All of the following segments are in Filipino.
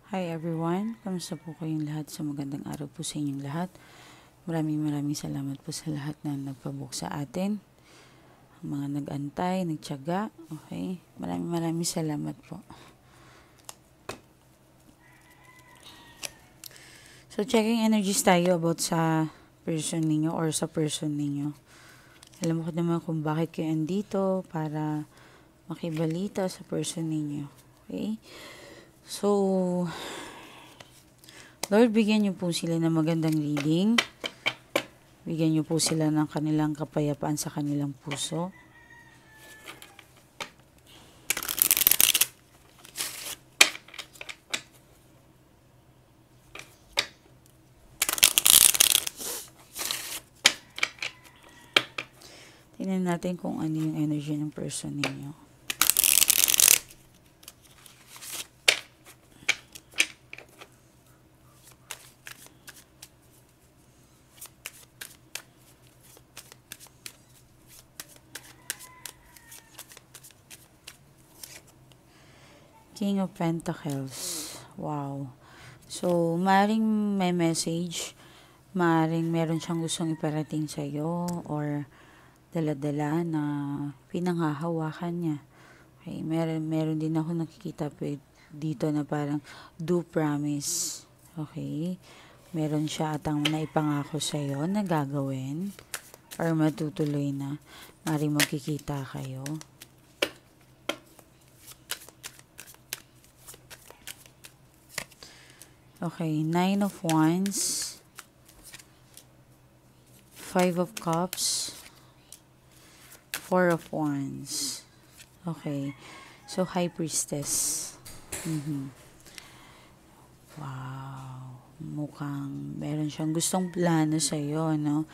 Hi everyone, kamusta po kayong lahat? Sa magandang araw po sa inyong lahat. Maraming salamat po sa lahat na nagpabook sa atin. Ang mga nag-antay, nagtiyaga. Okay, maraming salamat po. So checking energies tayo about sa person ninyo or sa person ninyo. Alam ko naman kung bakit kayo andito para makibalita sa person ninyo. Okay? So, Lord, bigyan niyo po sila ng magandang reading. Bigyan niyo po sila ng kanilang kapayapaan sa kanilang puso. Tingnan natin kung ano yung energy ng person ninyo. King of Pentacles. Wow. So, maring may message, maring meron siyang gustong iparating sa iyo or dala-dala na pinanghahawakan niya. Okay, meron din ako nakikita dito na parang do promise. Okay? Meron siya atang naipangako sa iyo na gagawin or matutuloy na. Maring magkikita kayo. Okay, 9 of Wands, 5 of Cups, 4 of Wands. Okay, so High Priestess. Wow, mukhang meron siyang gustong plano sa iyo, no?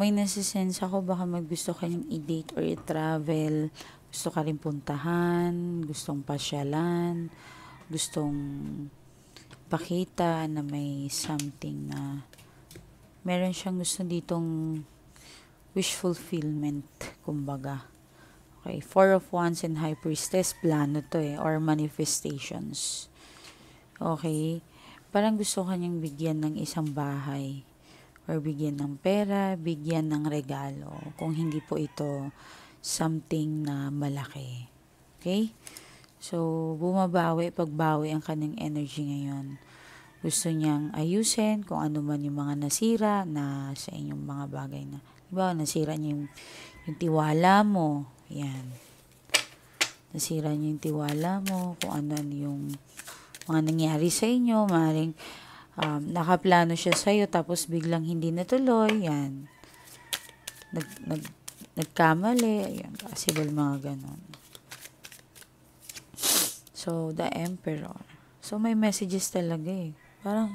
May nasisense ako baka maggusto kayong i-date or i-travel. Gusto ka rin puntahan, gustong pasyalan, gustong pakita na may something na meron siyang gusto ditong wish fulfillment, kumbaga. Okay, 4 of Wands and High Priestess, plano to or manifestations. Okay, parang gusto kanyang bigyan ng isang bahay or bigyan ng pera, bigyan ng regalo, kung hindi po ito something na malaki. Okay? So, pagbawi ang kanyang energy ngayon. Gusto niyang ayusin kung ano man yung mga nasira na sa inyong mga bagay na. Diba, nasira niya yung tiwala mo. Yan. Nasira niya yung tiwala mo, kung ano yung mga nangyari sa inyo. Maaaring nakaplano siya sa'yo tapos biglang hindi natuloy. Yan. Nagkamali. Ayan, possible mga ganon. So, the Emperor. So, may messages talaga Parang,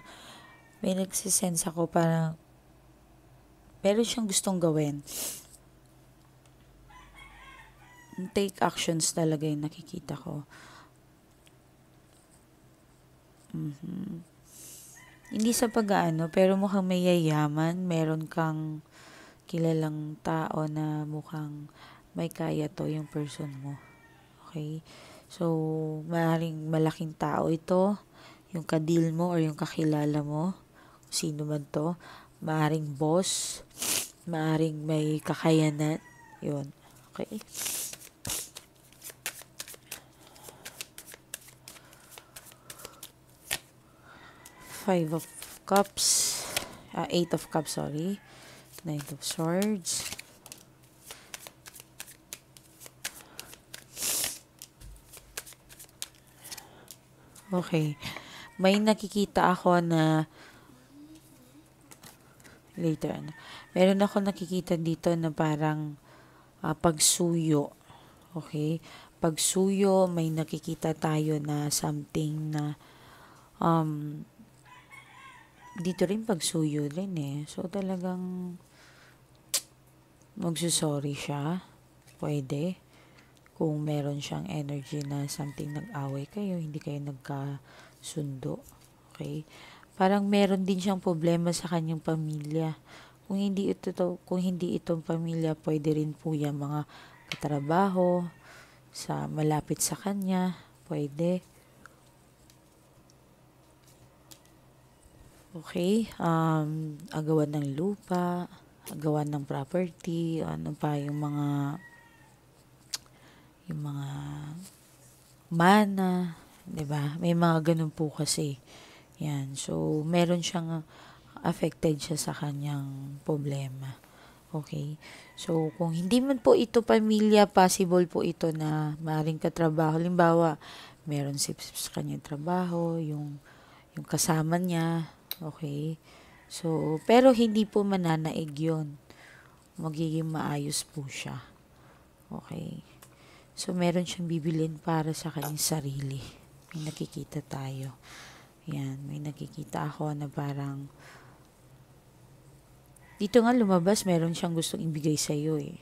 may nagsisense ako, parang, meron siyang gustong gawin. Take actions talaga yung nakikita ko. Hindi sa pag-aano, pero mukhang may yayaman. Meron kang kilalang tao na mukhang may kaya to yung person mo. Okay? So, maaaring malaking tao ito, yung kadil mo or yung kakilala mo, sino man to, maaaring boss, maaaring may kakayanan, yun. Okay? Five of Cups, 8 of Cups, sorry, Knight of Swords, okay. May nakikita ako na later meron ako nakikita dito na parang pagsuyo. Okay? Pagsuyo, may nakikita tayo na something na dito rin pagsuyo rin So talagang magsusorry siya. Pwede. Kung meron siyang energy na something nag-away kayo, hindi kayo nagkasundo. Okay? Parang meron din siyang problema sa kanyang pamilya. Kung hindi itong pamilya, pwede rin po yung mga katrabaho sa malapit sa kanya, pwede. Okay? Agawan ng lupa, agawan ng property, ano pa yung mga mana, 'di ba? May mga ganun po kasi. Yan. So, meron siyang affected siya sa kanyang problema. Okay? So, kung hindi man po ito pamilya, possible po ito na maaaring katrabaho. Halimbawa, meron sip-sip sa kanyang trabaho, yung kasama niya. Okay? So, pero hindi po mananaig yun. Magiging maayos po siya. Okay? So, meron siyang bibilin para sa kanyang sarili. May nakikita tayo. Yan, may nakikita ako na parang dito nga lumabas, meron siyang gustong ibigay sa iyo eh.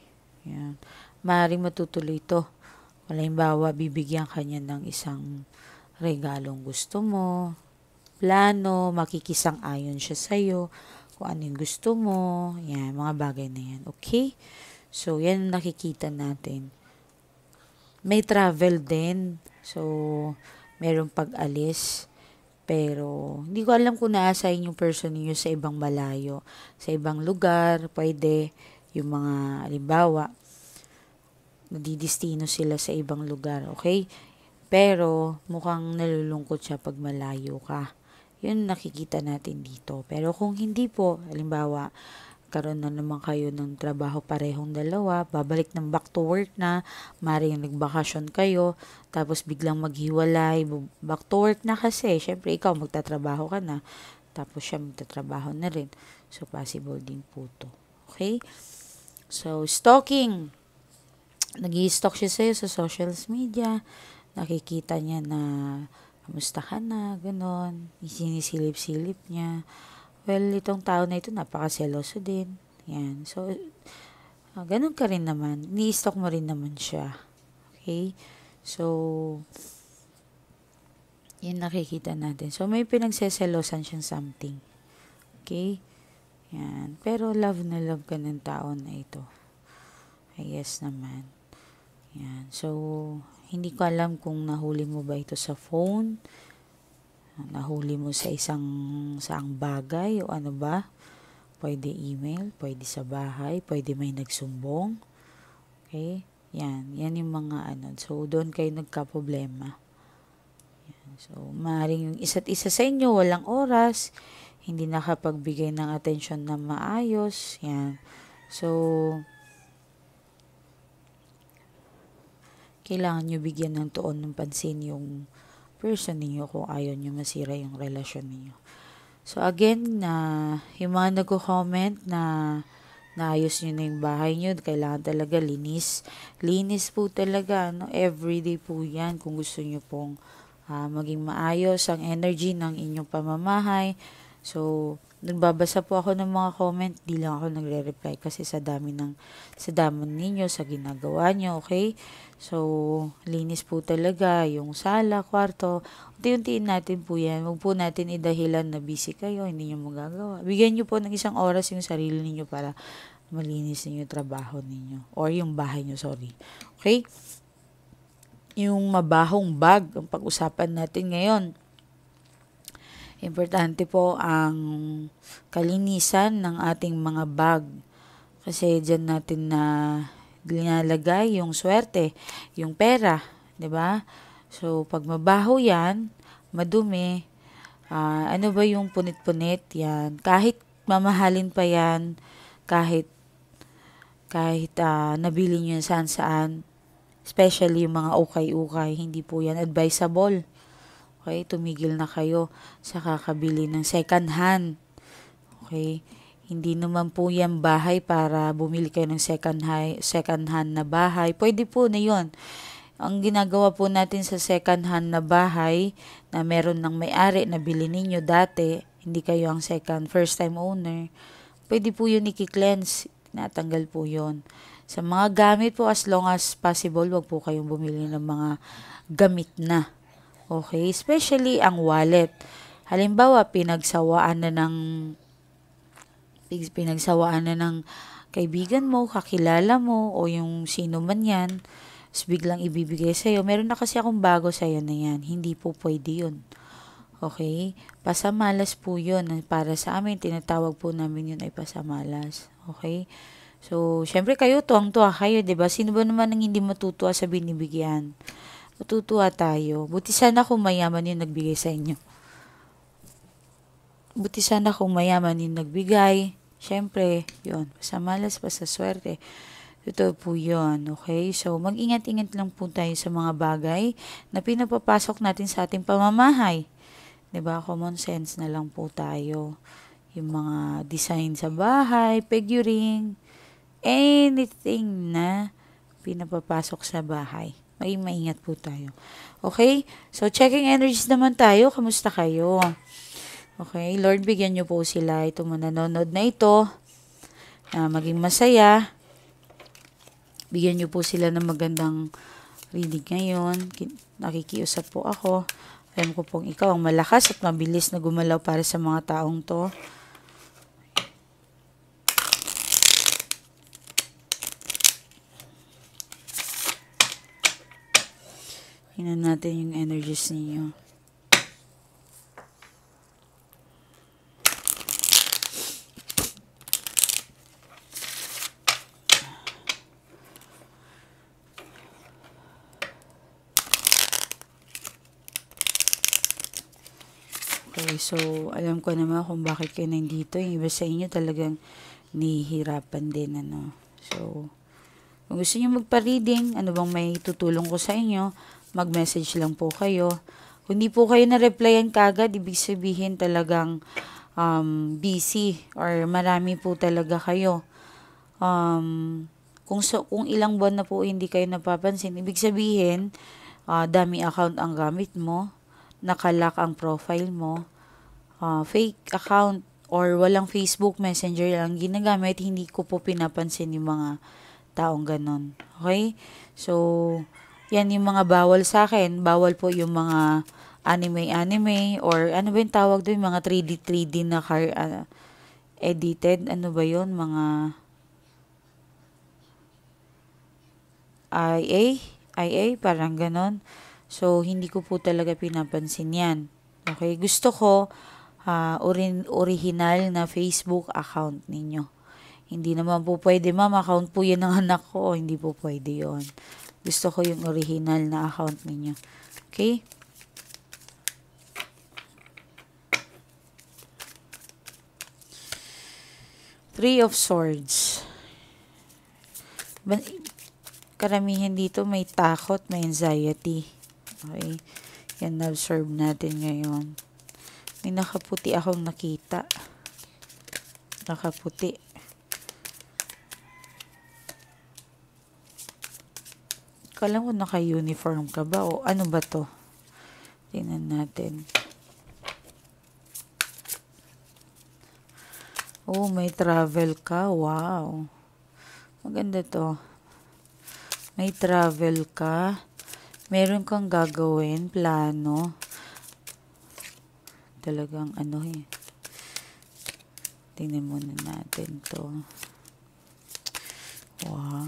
Yan. Maaaring matutuloy ito. Halimbawa, bibigyan kanya ng isang regalong gusto mo, plano, makikisang-ayon siya sa iyo, kung ano yung gusto mo, yan, mga bagay na yan. Okay? So, yan nakikita natin. May travel din. So, merong pag-alis. Pero, hindi ko alam kung na-assign yung person niyo sa ibang malayo. Sa ibang lugar, pwede. Yung mga, halimbawa, nadidistino sila sa ibang lugar. Okay? Pero, mukhang nalulungkot siya pag malayo ka. Yun nakikita natin dito. Pero kung hindi po, halimbawa, karoon na naman kayo ng trabaho parehong dalawa, babalik ng back to work na, maring nagbakasyon kayo, tapos biglang maghiwalay, back to work na kasi, syempre ikaw magtatrabaho ka na, tapos siya magtatrabaho na rin. So, possible din po to. Okay? So, stalking. Nag-i-stalk siya sa'yo sa social media, nakikita niya na kamusta ka na, ganon, sinisilip-silip niya. Well, itong tao na ito, napakaseloso din. Yan. So, ganun ka rin naman. Ni-stalk mo rin naman siya. Okay? So, yun nakikita natin. So, may pinagseselosan siyang something. Okay? Yan. Pero love na love ka ng tao na ito. I guess naman. Yan. So, hindi ko alam kung nahuli mo ba ito sa phone, nahuli mo sa saang bagay o ano ba. Pwede email, pwede sa bahay, pwede may nagsumbong. Okay? Yan yung mga ano. So, doon kayo nagka-problema. Yan. So, maaaring yung isa't isa sa inyo walang oras, hindi nakapagbigay ng atensyon na maayos. Yan. So, kailangan nyo bigyan ng tuon ng pansin yung person ninyo kung ayaw nyo masira yung relasyon ninyo. So again, yung mga nagko-comment na naayos nyo na yung bahay nyo, kailangan talaga linis. Linis po talaga, no? Everyday po yan kung gusto nyo pong maging maayos ang energy ng inyong pamamahay. So, nagbabasa po ako ng mga comment, di lang ako nagre-reply kasi sa dami ninyo, sa ginagawa nyo, okay? So, linis po talaga yung sala, kwarto. Unti-untiin natin po yan. Huwag po natin idahilan na busy kayo, hindi nyo magagawa. Bigyan nyo po ng isang oras yung sarili ninyo para malinis ninyo yung trabaho ninyo. Or yung bahay nyo, sorry. Okay? Yung mabahong bag, ang pag-usapan natin ngayon. Importante po ang kalinisan ng ating mga bag. Kasi dyan natin na linalagay yung swerte, yung pera, 'di ba? So pag mabaho 'yan, madumi, ano ba yung punit-punit 'yan? Kahit mamahalin pa 'yan, kahit nabili niyo saan-saan, especially yung mga ukay-ukay, hindi po 'yan advisable. Okay, tumigil na kayo sa kakabili ng second hand. Okay? Hindi naman po yan bahay para bumili kayo ng second hand na bahay. Pwede po na yun. Ang ginagawa po natin sa second hand na bahay na meron ng may-ari na bili ninyo dati, hindi kayo ang first time owner, pwede po yun i-cleanse. Natanggal po yun. Sa mga gamit po, as long as possible, wag po kayong bumili ng mga gamit na. Okay? Especially ang wallet. Halimbawa, pinagsawaan na ng kaibigan mo, kakilala mo, o yung sino man yan, biglang ibibigay sa'yo. Meron na kasi akong bago sa'yo na yan. Hindi po pwede yun. Okay? Pasamalas po yun. Para sa amin, tinatawag po namin yun ay pasamalas. Okay? So, syempre kayo, tuwang-tuwa kayo, 'di ba? Sino ba naman ang hindi matutuwa sa binibigyan? Matutuwa tayo. Buti sana kung mayaman yung nagbigay sa inyo. Buti sana kung mayaman yung nagbigay. Syempre, yun. Pasamalas, pasaswerte. Totoo po yun, okay? So, mag-ingat-ingat lang po tayo sa mga bagay na pinapapasok natin sa ating pamamahay. 'Di ba? Common sense na lang po tayo. Yung mga design sa bahay, figuring, anything na pinapapasok sa bahay. May maingat po tayo. Okay? So, checking energies naman tayo. Kamusta kayo? Okay? Lord, bigyan niyo po sila itong manonood na ito na maging masaya. Bigyan niyo po sila ng magandang reading ngayon. Nakikiusap po ako. Alam ko pong ikaw ang malakas at mabilis na gumalaw para sa mga taong to. Tingnan natin yung energies ninyo. Okay, so alam ko naman kung bakit kayo nandito. Yung iba sa inyo talagang nihihirapan din, ano. So, kung gusto niyo magpa-reading, ano bang may tutulong ko sa inyo, mag-message lang po kayo. Kung di po kayo na-replyan kagad, ibig sabihin talagang busy or marami po talaga kayo. Kung ilang buwan na po hindi kayo napapansin, ibig sabihin, dami account ang gamit mo, nakalock ang profile mo, fake account or walang Facebook Messenger lang ginagamit, hindi ko po pinapansin yung mga taong ganon. Okay? So, yan yung mga bawal sa akin. Bawal po yung mga anime or ano ba yung tawag doon? Mga 3D na edited. Ano ba yun? Mga IA, parang ganon. So, hindi ko po talaga pinapansin yan. Okay? Gusto ko original na Facebook account ninyo. Hindi naman po pwede, ma'am, account po yan ng anak ko. Hindi po pwede yon. Gusto ko yung original na account ninyo. Okay? Three of Swords. Karamihan dito may takot, may anxiety. Okay? Yan na-observe natin ngayon. May nakaputi akong nakita. Nakaputi. Kala ko naka-uniform ka ba o ano ba to? Tingnan natin. Oh, may travel ka. Wow. Maganda to. May travel ka. Meron kang gagawin, plano. Talagang ano eh. Tingnan muna natin to. Wow.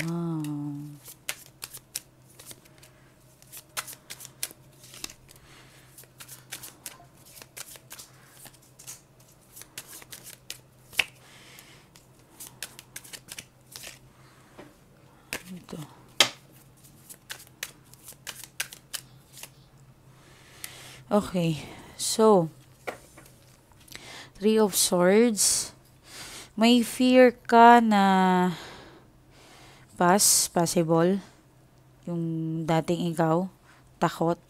Ito. Okay. So, Three of Swords. May fear ka na possible. Yung dating ikaw, takot.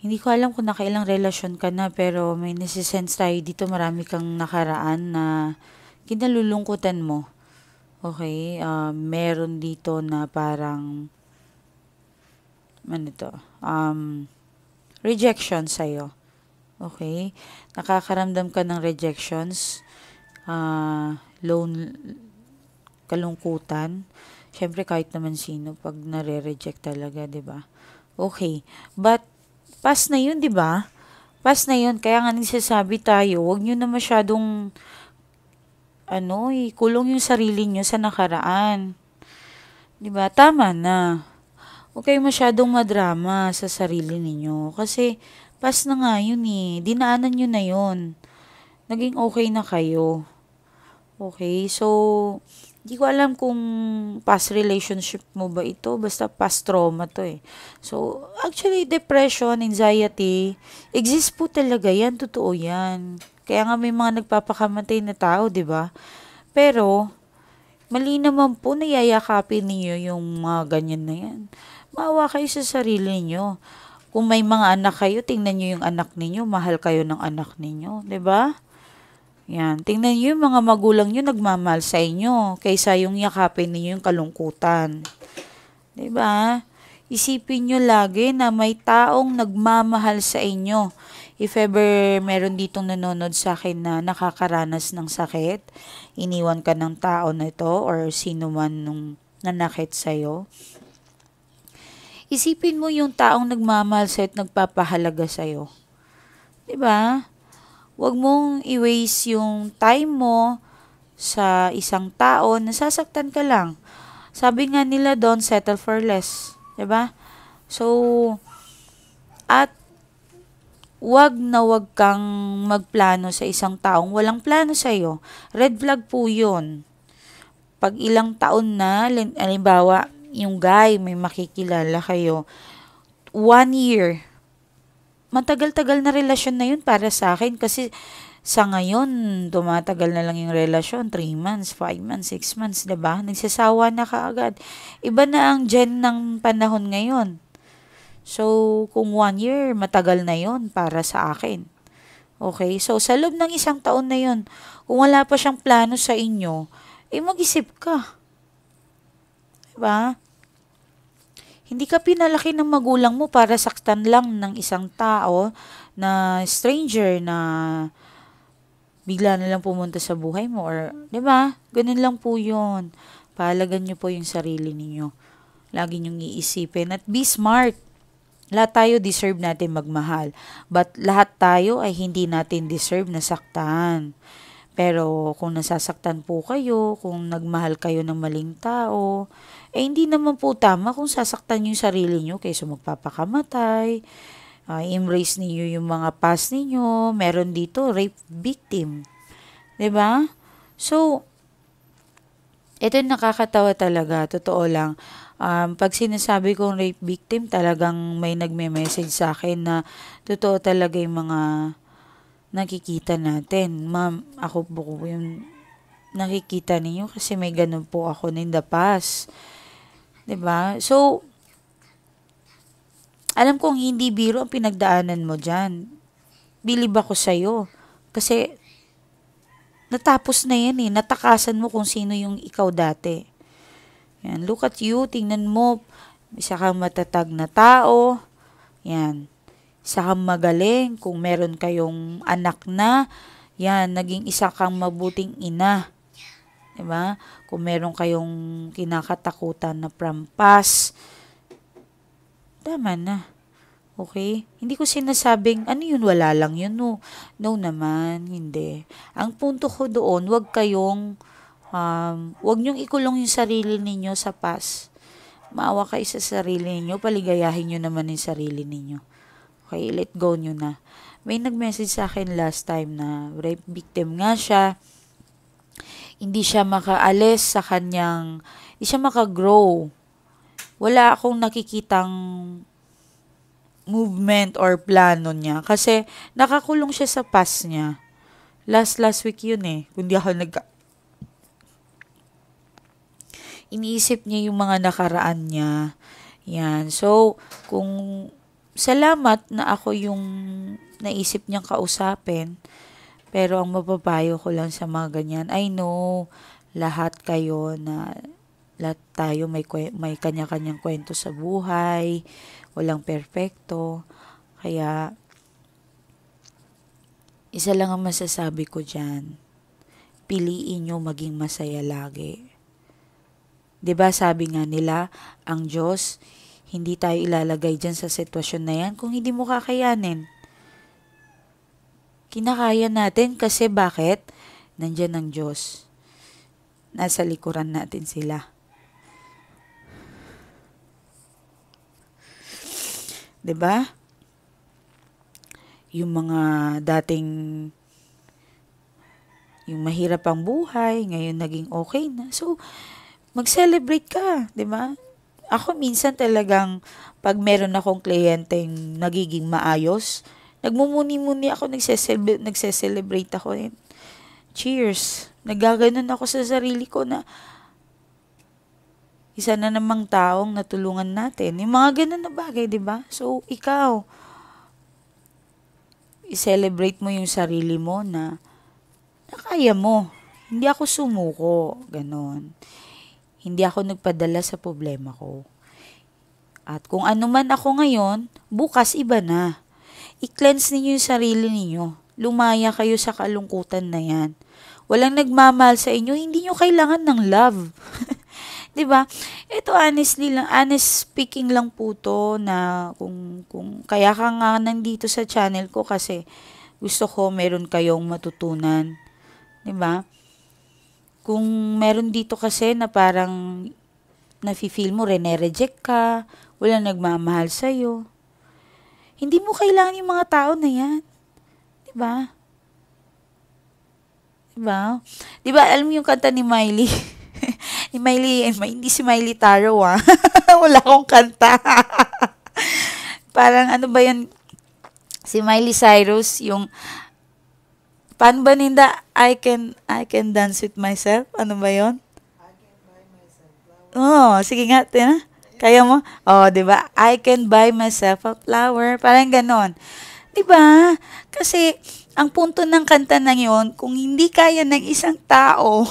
Hindi ko alam kung nakailang relasyon ka na, pero may nasisense tayo dito. Marami kang nakaraan na kinalulungkutan mo. Okay? Meron dito na parang ano to? Rejection sa'yo. Okay? Nakakaramdam ka ng rejections, kalungkutan. Siyempre, kahit naman sino, pag nare-reject talaga, di ba? Okay. But, past na yun, di ba? Past na yun. Kaya nga nagsasabi tayo, huwag nyo na masyadong, kulong yung sarili nyo sa nakaraan. Di ba? Tama na. Huwag kayo masyadong madrama sa sarili ninyo. Kasi, Pass na nga yun eh. Dinaanan nyo na yun. Naging okay na kayo. Okay, so, di ko alam kung past relationship mo ba ito. Basta past trauma to eh. So, actually, depression, anxiety, exist po talaga yan. Totoo yan. Kaya nga may mga nagpapakamatay na tao, di ba? Pero, mali naman po na yayakapin ninyo yung mga ganyan na yan. Maawa kayo sa sarili niyo. Kung may mga anak kayo, tingnan niyo yung anak ninyo. Mahal kayo ng anak ninyo. 'Di ba? Yan. Tingnan niyo yung mga magulang niyo nagmamahal sa inyo. Kaysa yung yakapin ninyo yung kalungkutan. 'Di ba? Isipin niyo lagi na may taong nagmamahal sa inyo. If ever meron ditong nanonood sa akin na nakakaranas ng sakit, iniwan ka ng tao na ito or sino man nung nanakit sa'yo, isipin mo yung taong nagmamahal sa'yo at nagpapahalaga sa'yo. 'Di ba? Huwag mong i-waste yung time mo sa isang tao, nasasaktan ka lang. Sabi nga nila, don't settle for less. 'Di ba? So, at wag kang magplano sa isang taong walang plano sa iyo. Red flag po 'yun. Pag ilang taon na, halimbawa, yung guy, may makikilala kayo, 1 year, matagal-tagal na relasyon na yun para sa akin kasi sa ngayon, tumatagal na lang yung relasyon, 3 months, 5 months, 6 months, 'di ba? Nagsasawa na kaagad. Iba na ang gen ng panahon ngayon. So, kung 1 year, matagal na yon para sa akin. Okay? So, sa loob ng isang taon na yon, kung wala pa siyang plano sa inyo, mag-isip ka. Diba? Hindi ka pinalaki ng magulang mo para saktan lang ng isang tao na stranger na bigla na lang pumunta sa buhay mo. Or, diba? Ganun lang po yun. Pahalagan nyo po yung sarili ninyo. Lagi nyong iisipin. At be smart. Lahat tayo deserve natin magmahal. But lahat tayo ay hindi natin deserve na saktan. Pero kung nasasaktan po kayo, kung nagmahal kayo ng maling tao, hindi naman po tama kung sasaktan yung sarili nyo kaysa magpapakamatay. Embrace niyo yung mga past ninyo. Meron dito, rape victim. 'Di ba? So, ito yung nakakatawa talaga. Totoo lang. Pag sinasabi kong rape victim, talagang may nagme-message sa akin na totoo talaga yung mga nakikita natin. Ma'am, ako po yung nakikita ninyo kasi may ganun po ako in the past. 'Di ba? So, alam kong hindi biro ang pinagdaanan mo dyan. Bilib ako sa'yo. Kasi, natapos na yan eh. Natakasan mo kung sino yung ikaw dati. Yan, look at you, tingnan mo, isa kang matatag na tao. Yan, isa kang magaling. Kung meron kayong anak na, yan, naging isa kang mabuting ina. Diba? Kung meron kayong kinakatakutan na prampas, tama na. Okay? Hindi ko sinasabing, ano yun, wala lang yun, no. No naman, hindi. Ang punto ko doon, wag nyong ikulong yung sarili ninyo sa past. Maawa kayo sa sarili ninyo, paligayahin nyo naman yung sarili ninyo. Okay, let go nyo na. May nag-message sa akin last time na rape victim nga siya. Hindi siya makaalis sa kanyang, hindi siya makagrow. Wala akong nakikitang movement or plano niya. Kasi nakakulong siya sa past niya. Last week yun eh. Kundi ako iniisip niya yung mga nakaraan niya. Yan. So, kung salamat na ako yung naisip niyang kausapin, pero ang mapapayo ko lang sa mga ganyan, I know lahat tayo may kanya-kanyang kwento sa buhay, walang perpekto. Kaya, isa lang ang masasabi ko dyan, piliin nyo maging masaya lagi. 'Di ba sabi nga nila, ang Diyos, hindi tayo ilalagay dyan sa sitwasyon na yan kung hindi mo kakayanin. Kinakaya natin kasi bakit? Nandyan ang Diyos. Nasa likuran natin sila. 'Di ba? yung mga dating, yung mahirap ang buhay, ngayon naging okay na. So, mag-celebrate ka, di ba? Ako minsan talagang, pag meron akong kliyenteng nagiging maayos, nagmumuni-muni ako, nagse-celebrate ako. And cheers! Nagaganon ako sa sarili ko na, isa na namang taong natulungan natin. Yung mga ganun na bagay, di ba? So, ikaw, i-celebrate mo yung sarili mo na kaya mo. Hindi ako sumuko. Ganon. Hindi ako nagpadala sa problema ko. At kung ano man ako ngayon, bukas iba na. I-cleanse ninyo yung sarili ninyo. Lumaya kayo sa kalungkutan na yan. Walang nagmamahal sa inyo, hindi nyo kailangan ng love. 'Di ba? Ito honestly lang, honest speaking lang po to na kung kaya ka nga nandito sa channel ko kasi gusto ko meron kayong matutunan. 'Di ba? Kung meron dito kasi na parang nafi-feel mo rene-reject ka, walang nagmamahal sa iyo. Hindi mo kailangan yung mga tao na 'yan. 'Di ba? 'Di ba? 'Di ba alam mo yung kanta ni Miley? Ni Miley, hindi si Miley Taro Wala akong kanta. Parang ano ba yun? Si Miley Cyrus, yung, paano ba ninda? I can dance with myself. Ano ba yun? Oh, sige nga, tina. Kaya mo? Oh, 'di ba? I can buy myself a flower. Parang ganon. 'Di ba? Kasi ang punto ng kanta na 'yon, kung hindi kaya ng isang tao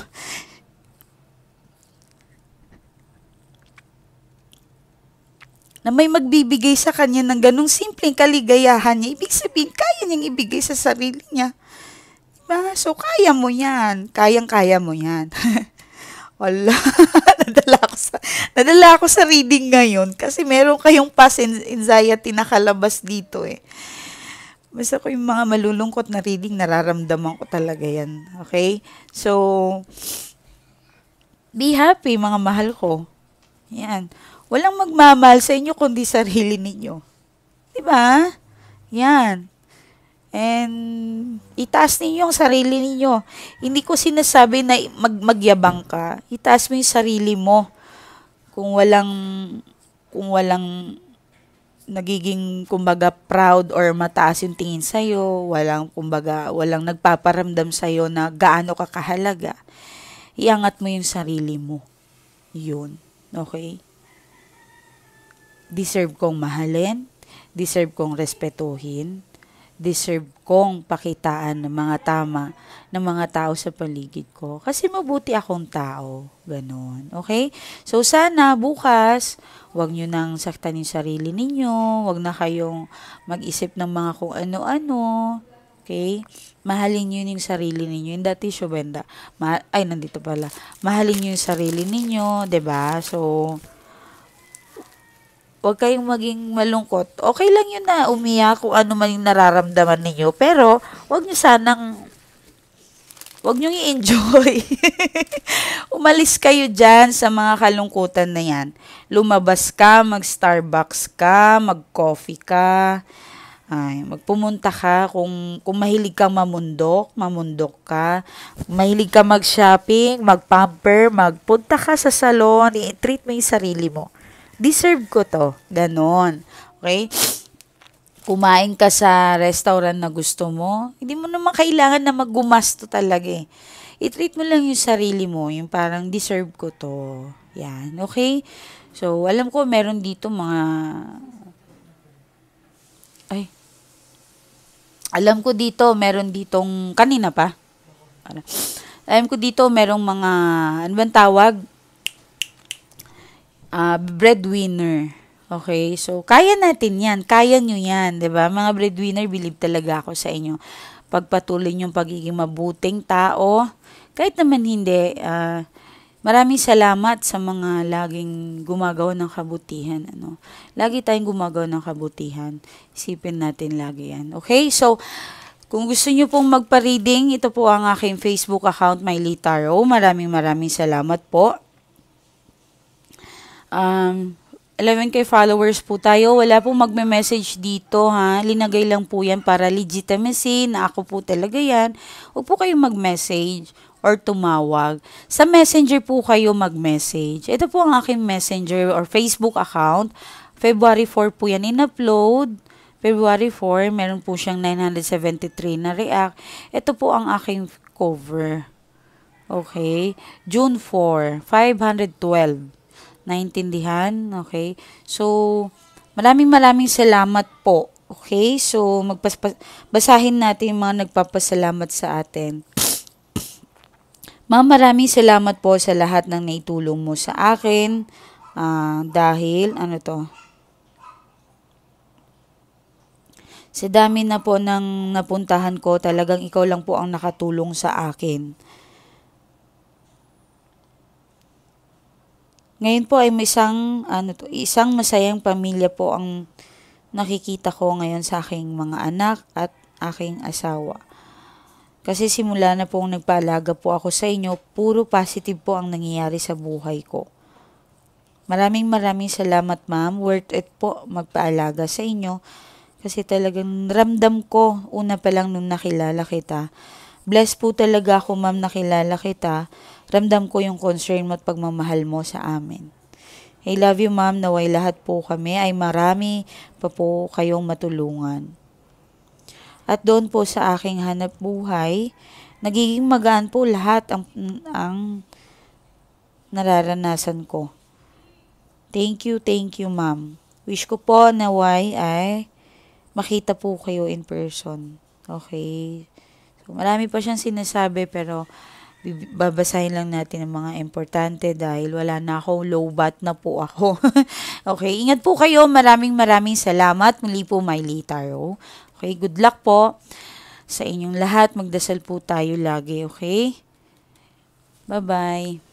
na may magbibigay sa kanya ng ganung simpleng kaligayahan niya, ibig sabihin, kaya niyang ibigay sa sarili niya. Diba? So, kaya mo yan. Kayang-kaya mo yan. Wala. nadala ako sa reading ngayon kasi meron kayong past anxiety na kalabas dito eh. Basta ko yung mga malulungkot na reading, nararamdaman ko talaga yan. Okay? So, be happy mga mahal ko. Yan. Walang magmamahal sa inyo kundi sarili ninyo. 'Di ba? Yan. And itaas ninyo ang sarili ninyo. Hindi ko sinasabi na magyabang ka. Itaas mo yung sarili mo. Kung walang nagiging kumbaga proud or mataas yung tingin sa iyo, walang nagpaparamdam sa iyo na gaano ka kahalaga. Iangat mo yung sarili mo. 'Yun. Okay? Deserve kong mahalin, deserve kong respetuhin, deserve kong pakitaan ng mga tama ng mga tao sa paligid ko. Kasi mabuti akong tao. Ganon. Okay? So, sana bukas, wag nyo nang saktan yung sarili ninyo. Wag na kayong mag-isip ng mga kung ano-ano. Okay? Mahalin nyo yung sarili ninyo. Yung dati, Shubenda. Nandito pala. Mahalin nyo yung sarili ninyo. 'Di ba? So, huwag kayong maging malungkot. Okay lang yun na umiyak kung ano man yung nararamdaman ninyo. Pero, huwag nyo i-enjoy. Umalis kayo dyan sa mga kalungkutan na yan. Lumabas ka, mag-Starbucks ka, mag-coffee ka, magpumunta ka. Kung mahilig kang mamundok ka. Kung mahilig ka mag-shopping, mag-pamper, magpunta ka sa salon, i-treat mo yung sarili mo. Deserve ko to. Ganon. Okay? Kumain ka sa restaurant na gusto mo, hindi mo naman kailangan na maggumasto talaga eh. I-treat mo lang yung sarili mo, yung parang deserve ko to. Yan. Okay? So, alam ko meron dito alam ko dito, meron ditong, kanina pa. Alam ko dito, merong mga, ano bang tawag? Breadwinner. Okay? So, kaya natin yan. Kaya nyo yan. 'Di ba? Mga breadwinner, believe talaga ako sa inyo. Pagpatuloy yung pagiging mabuting tao. Kahit naman hindi, maraming salamat sa mga laging gumagawa ng kabutihan. Lagi tayong gumagawa ng kabutihan. Isipin natin lagi yan. Okay? So, kung gusto nyo pong magpa-reading, ito po ang aking Facebook account, Miley Taro. Maraming salamat po. 11K followers po tayo. Wala pong magme-message dito, ha. Linagay lang po yan para legitimacy na ako po talaga yan. Huwag po kayong mag-message or tumawag. Sa messenger po kayo mag-message. Ito po ang aking messenger or Facebook account. February 4 po yan in-upload. February 4, meron po siyang 973 na react. Ito po ang aking cover. Okay. June 4, 512. Naintindihan? Okay? So, maraming salamat po. Okay? So, basahin natin yung mga nagpapasalamat sa atin. Ma'am, maraming salamat po sa lahat ng naitulong mo sa akin. Dahil, sa dami na po ng napuntahan ko, talagang ikaw lang po ang nakatulong sa akin. Ngayon po ay may isang masayang pamilya po ang nakikita ko ngayon sa aking mga anak at aking asawa. Kasi simula na pong nagpaalaga po ako sa inyo, puro positive po ang nangyayari sa buhay ko. Maraming salamat, ma'am. Worth it po magpaalaga sa inyo. Kasi talagang ramdam ko, una pa lang nung nakilala kita. Blessed po talaga ako, ma'am, nakilala kita. Ramdam ko yung concern mo at pagmamahal mo sa amin. I love you, ma'am. Naway lahat po kami ay marami pa po kayong matulungan. At doon po sa aking hanap buhay, nagiging magaan po lahat ang nararanasan ko. Thank you, ma'am. Wish ko po naway ay makita po kayo in person. Okay? So, marami pa siyang sinasabi pero babasahin lang natin ang mga importante dahil wala na akong low bat na po ako. Okay, ingat po kayo. Maraming salamat. Muli po, Miley Taro. Okay, good luck po sa inyong lahat. Magdasal po tayo lagi, okay? Bye-bye.